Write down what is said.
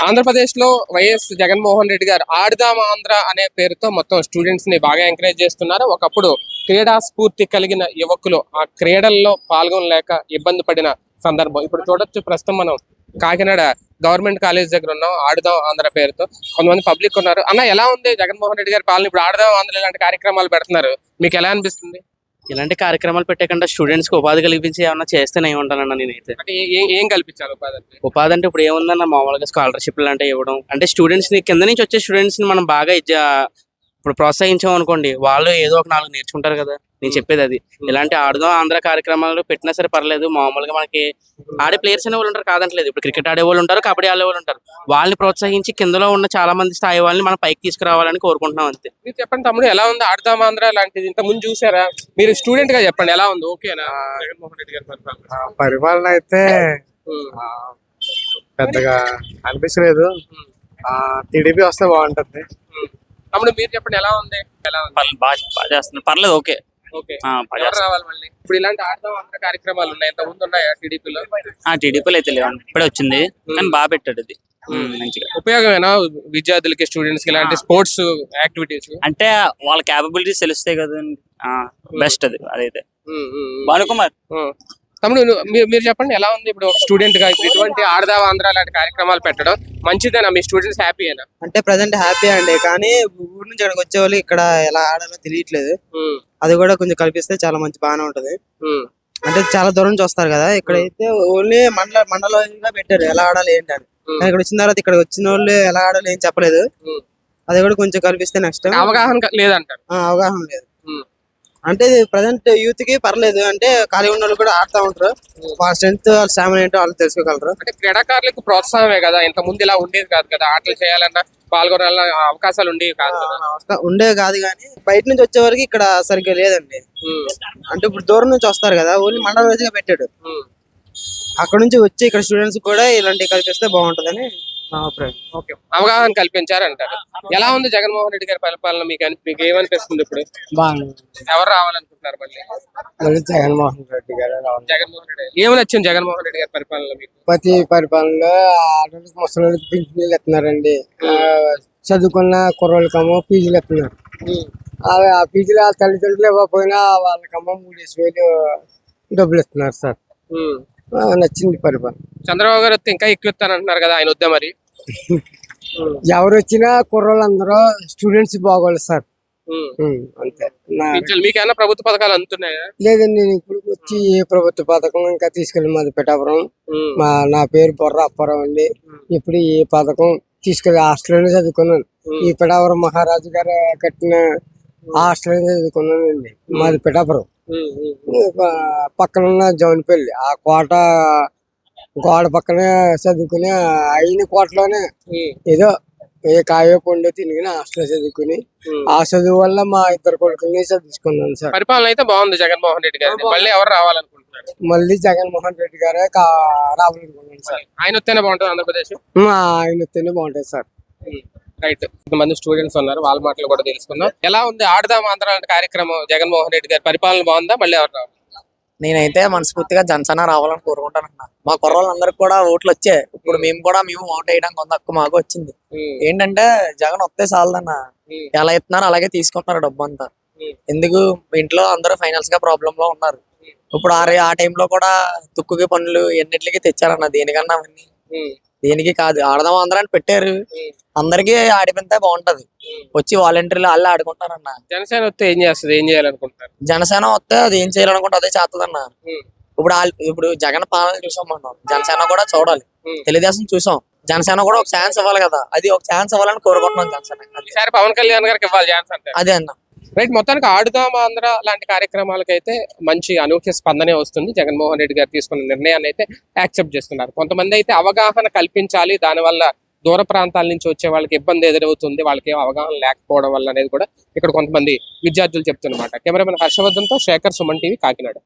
ఆంధ్రప్రదేశ్ లో వైఎస్ జగన్మోహన్ రెడ్డి గారు ఆడుదాం ఆంధ్ర అనే పేరుతో మొత్తం స్టూడెంట్స్ ని బాగా ఎంకరేజ్ చేస్తున్నారు. ఒకప్పుడు క్రీడా స్ఫూర్తి కలిగిన యువకులు ఆ క్రీడల్లో పాల్గొనలేక ఇబ్బంది పడిన సందర్భం ఇప్పుడు చూడొచ్చు. ప్రస్తుతం మనం కాకినాడ గవర్నమెంట్ కాలేజ్ దగ్గర ఉన్నాం. ఆడుదాం ఆంధ్ర పేరుతో కొంతమంది పబ్లిక్ ఉన్నారు. అన్న, ఎలా ఉంది జగన్మోహన్ రెడ్డి గారి పాలన? ఇప్పుడు ఆడుదాం ఆంధ్ర ఇలాంటి కార్యక్రమాలు పెడుతున్నారు, మీకు ఎలా అనిపిస్తుంది? ఇలాంటి కార్యక్రమాలు పెట్టకుండా స్టూడెంట్స్ కి ఉపాధి కల్పించి ఏమన్నా చేస్తేనే ఏమంటానన్నా నేనైతే. అంటే ఏం కల్పించాలి ఉపాధి అంటే? ఉపాధి అంటే ఇప్పుడు ఏముందన్న మామూలుగా స్కాలర్షిప్లు అంటే ఇవ్వడం, అంటే స్టూడెంట్స్ ని కింద నుంచి వచ్చే స్టూడెంట్స్ ని మనం బాగా ఇప్పుడు ప్రోత్సహించాం అనుకోండి, వాళ్ళు ఏదో ఒక 4 నేర్చుకుంటారు కదా. నేను చెప్పేది అది. ఇలాంటి ఆడుదాం ఆంధ్ర కార్యక్రమాలు పెట్టినా సరే పర్లేదు. మామూలుగా మనకి ఆడే ప్లేయర్స్ అనే వాళ్ళు ఉంటారు, కాదంటలేదు. ఇప్పుడు క్రికెట్ ఆడే వాళ్ళు ఉంటారు, కబడ్డీ ఆడే వాళ్ళు ఉంటారు. వాళ్ళని ప్రోత్సహించి కిందలో ఉన్న చాలా మంది స్థాయి వాళ్ళని మనం పైకి తీసుకురావాలని కోరుకుంటున్నాం అంతే. మీరు చెప్పండి తమ్ముడు, ఎలా ఉంది ఆడుదాం ఆంధ్ర లాంటిది? ఇంత ముందు చూసారా? మీరు స్టూడెంట్ గా చెప్పండి, ఎలా ఉంది? ఓకేనా జగన్మోహన్ రెడ్డి గారి పరిపాలన? పరిపాలన అయితే పెద్దగా అనిపించలేదు. టీడీపీ వస్తే బాగుంటుంది. తమ్ముడు మీరు చెప్పండి, ఎలా ఉంది? బాగా చేస్తున్నారు, పర్లేదు. ఓకే. ఎవరు రావాలి మళ్ళీ? ఇప్పుడు ఇలాంటి ఆడుదాం ఆంధ్ర కార్యక్రమాలు ఉన్నాయి, ఇంత ముందు ఉన్నాయా టీడీపీలో? టీడీపీలో అయితే లేదు, ఇప్పుడే వచ్చింది కానీ బాగా పెట్టాడు అది. మంచిగా ఉపయోగమేనా విద్యార్థులకి, స్టూడెంట్స్ కి ఇలాంటి స్పోర్ట్స్ యాక్టివిటీస్? అంటే వాళ్ళ క్యాపబిలిటీస్ తెలుస్తాయి కదా. బెస్ట్ అది. అదైతే భానుకుమార్. తమ్ముడు మీరు చెప్పండి, ఎలా ఉంది ఇప్పుడు స్టూడెంట్ గా ఇప్పుడు ఇటువంటి ఆడదాం ఆంధ్ర లాంటి కార్యక్రమాలు పెట్టడం మంచిదేనా? మీ స్టూడెంట్స్ హ్యాపీయేనా? అంటే ప్రజెంట్ హ్యాపీ అండి, కానీ ఊరు నుంచి అక్కడికి వచ్చే వాళ్ళు ఇక్కడ ఎలా ఆడాలో తెలియట్లేదు. అది కూడా కొంచెం కల్పిస్తే చాలా బాగానే ఉంటది. అంటే చాలా దూరం నుంచి వస్తారు కదా, ఇక్కడైతే ఓన్లీ మండలంగా పెట్టారు ఎలా ఆడాలి ఏంటి అని. ఇక్కడ వచ్చిన తర్వాత ఇక్కడ వచ్చిన వాళ్ళు ఎలా ఆడాలి ఏం చెప్పలేదు. అది కూడా కొంచెం కల్పిస్తే నెక్స్ట్ అవగాహన లేదంటారు. అవగాహన లేదు. అంటే ప్రజెంట్ యూత్ కి పర్లేదు, అంటే ఖాళీ ఉన్న వాళ్ళు కూడా ఆడుతూ ఉంటారు. వాళ్ళ స్ట్రెంత్, వాళ్ళ స్టామినా ఏంటో వాళ్ళు తెలుసుకోగలరు. అంటే క్రీడాకారులకు ప్రోత్సాహమే కదా, ఇంత ముందు ఇలా ఉండేది కాదు కదా. ఆటలు చేయాలన్నా పాల్గొనాలన్న అవకాశాలు ఉండేవి కాదు కదా. ఉండేవి కాదు, కానీ బయట నుంచి వచ్చే వరకు ఇక్కడ సరిగ్గా లేదండి. అంటే ఇప్పుడు దూరం నుంచి వస్తారు కదా, ఓన్లీ మండల రోజుగా పెట్టాడు. అక్కడ నుంచి వచ్చి ఇక్కడ స్టూడెంట్స్ కూడా ఇలాంటివి కల్పిస్తే బాగుంటుందని నా అభిప్రాయం. ఓకే, అవగాహన కల్పించారంటారు. ఎలా ఉంది జగన్మోహన్ రెడ్డి గారి పరిపాలన? మీకు ఏమనిపిస్తుంది ఇప్పుడు? ఎవరు రావాలనుకుంటున్నారు మళ్ళీ? జగన్మోహన్ రెడ్డి గారు. జగన్మోహన్ రెడ్డి ఏమి నచ్చింది జగన్మోహన్ రెడ్డి గారి పరిపాలన మీకు? ప్రతి పరిపాలనలో ఆడవాళ్ళకి ముసలికి పింఛన్లు ఇస్తున్నారండి. చదువుకున్న కుర్రోళ్ళకమ్మో ఫీజులు ఇస్తున్నారు. ఆ ఫీజులు ఆ తల్లిదండ్రులు ఇవ్వకపోయినా వాళ్ళకమ్మో 3,000 డబ్బులు ఇస్తున్నారు సార్. నచ్చింది పరిపాలన. చంద్రబాబు గారు వస్తే ఇంకా ఎక్కువ ఇస్తానంటున్నారు కదా, ఆయన వద్దా మరి? ఎవరు వచ్చినా కుర్రోళ్ళందరూ స్టూడెంట్స్ బాగోళ్ళు సార్. అంతే. మీకేమైనా ప్రభుత్వ పథకాలు అందుతున్నాయా? లేదండి, నేను ఇప్పుడు వచ్చి ఏ ప్రభుత్వ పథకం ఇంకా తీసుకెళ్ళి మాది పిఠాపురం. నా పేరు బొర్ర అప్పారావు అండి. ఇప్పుడు ఏ పథకం తీసుకెళ్ళి హాస్టల్లోనే చదువుకున్నాను. ఈ పిఠాపురం మహారాజు గారు కట్టిన హాస్టల్ చదువుకున్నానండి. మాది పిఠాపురం. పక్కన జౌన్పల్లి ఆ కోట గోడ పక్కనే చదువుకుని అయిన కోటలోనే ఏదో ఏ కాయో పండు తినిగిన హాస్టల్ చదువుకుని ఆ చదువు వల్ల మా 2 కొడుకుల్ని చదువుకున్నాను సార్. పరిపాలన అయితే బాగుంది జగన్మోహన్ రెడ్డి గారు. మళ్ళీ ఎవరు రావాలనుకుంటున్నారు? మళ్ళీ జగన్మోహన్ రెడ్డి గారే రావాలనుకున్నాను సార్. ఆయన వస్తేనే బాగుంటుంది ఆంధ్రప్రదేశ్. ఆయన వస్తేనే బాగుంటుంది సార్. రైట్. కొంతమంది స్టూడెంట్స్ ఉన్నారు, వాళ్ళ మాటలు కూడా తెలుసుకుందాం. ఎలా ఉంది ఆడదాం ఆంధ్ర లాంటి కార్యక్రమం? జగన్మోహన్ రెడ్డి గారి పరిపాలన బాగుందా? మళ్ళీ ఎవరు రావాలి? నేనైతే మనస్ఫూర్తిగా జనసేన రావాలని కోరుకుంటాను. మా కుర్రోళ్ళందరికి కూడా ఓట్లు వచ్చాయి. ఇప్పుడు మేము ఓట్ వేయడానికి కొంత హక్కు మాకు వచ్చింది. ఏంటంటే జగన్ వస్తే చాలదన్న, ఎలా ఇస్తున్నారు అలాగే తీసుకుంటున్నారు డబ్బు అంతా. ఎందుకు ఇంట్లో అందరూ ఫైనాన్స్ గా ప్రాబ్లమ్ లో ఉన్నారు. ఇప్పుడు ఆ టైంలో కూడా తుక్కుకి పనులు ఎన్నిటికి తెచ్చారన్న. దేనికన్నా అవన్నీ దేనికి కాదు, ఆడదాం ఆంధ్ర అని పెట్టారు. అందరికి ఆడిపోతే బాగుంటది. వచ్చి వాలంటీర్లు వాళ్ళు ఆడుకుంటారన్న. జనసేన వస్తే ఏం చేస్తుంది? ఏం చేయాలనుకుంటారు? జనసేన వస్తే అది ఏం చేయాలనుకుంటే అదే చేస్తుందన్న. ఇప్పుడు జగన్ పాలన చూసాం మనం, జనసేన కూడా చూడాలి. తెలుగుదేశం చూసాం, జనసేన కూడా ఒక ఛాన్స్ ఇవ్వాలి కదా. అది ఒక ఛాన్స్ ఇవ్వాలని కోరుకుంటున్నాం జనసేన. ఈసారి పవన్ కళ్యాణ్ గారికి ఇవ్వాలి ఛాన్స్ అంటే అదే అన్న. రైట్. మొత్తానికి ఆడుదాం ఆంధ్ర లాంటి కార్యక్రమాలకైతే మంచి అనూహ్య స్పందనే వస్తుంది. జగన్మోహన్ రెడ్డి గారు తీసుకున్న నిర్ణయాన్ని అయితే యాక్సెప్ట్ చేస్తున్నారు. కొంతమంది అయితే అవగాహన కల్పించాలి, దానివల్ల దూర ప్రాంతాల నుంచి వచ్చే వాళ్ళకి ఇబ్బంది ఎదురవుతుంది, వాళ్ళకి ఏం అవగాహన లేకపోవడం వల్ల అనేది కూడా ఇక్కడ కొంతమంది విద్యార్థులు చెప్తున్నమాట. కెమెరామెన్ హర్షవర్ధన్తో శేఖర్, సుమన్ టీవీ, కాకినాడ.